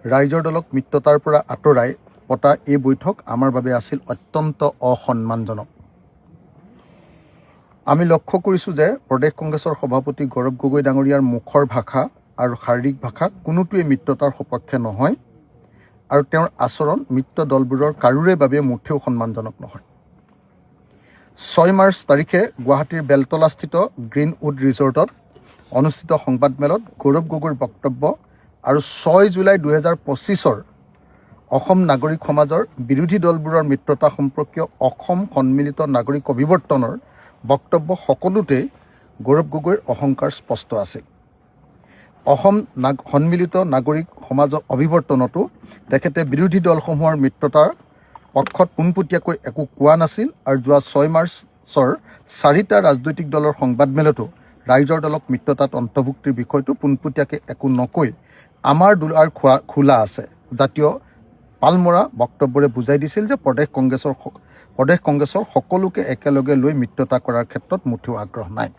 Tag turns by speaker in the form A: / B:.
A: ৰাইজৰ দলক মিত্ৰতাৰ পৰা আঁতৰাই পতা এই বৈঠক আমাৰ বাবে আছিল অত্যন্ত অসন্মানজনক। আমি লক্ষ্য কৰিছোঁ যে প্ৰদেশ কংগ্ৰেছৰ সভাপতি গৌৰৱ গগৈ ডাঙৰীয়াৰ মুখৰ ভাষা আৰু শাৰীৰিক ভাষা কোনোটোৱে মিত্ৰতাৰ সপক্ষে নহয় আৰু তেওঁৰ আচৰণ মিত্ৰ দলবোৰৰ কাৰোৰে বাবে মুঠেও সন্মানজনক নহয়। 6 মাৰ্চ তাৰিখে গুৱাহাটীৰ বেলতলাস্থিত গ্ৰীণউড ৰিজৰ্টত অনুষ্ঠিত সংবাদমেলত গৌৰৱ গগৈৰ বক্তব্য আৰু 6 জুলাই 2025 অসম নাগৰিক সমাজৰ বিৰোধী দলবোৰৰ মিত্ৰতা সম্পৰ্কীয় অসম সন্মিলিত নাগৰিক অভিৱৰ্তনৰ বক্তব্য সকলোতেই গৌৰৱ গগৈৰ অহংকাৰ স্পষ্ট আছিল। অসম সন্মিলিত নাগৰিক সমাজ অভিৱৰ্তনতো তেখেতে বিৰোধী দলসমূহৰ মিত্ৰতাৰ পক্ষত পোনপটীয়াকৈ একো কোৱা নাছিল আৰু যোৱা 6 মাৰ্চৰ 4টা ৰাজনৈতিক দলৰ সংবাদমেলতো ৰাইজৰ দলক মিত্ৰতাত অন্তৰ্ভুক্তিৰ বিষয়টো পোনপটীয়াকৈ একো নকৈ আমাৰ দুৱাৰ খোলা আছে জাতীয় পালমৰা বক্তব্যৰে বুজাই দিছিল যে প্ৰদেশ কংগ্ৰেছৰ সকলোকে একেলগে লৈ মিত্ৰতা কৰাৰ ক্ষেত্ৰত মুঠেও আগ্ৰহ নাই।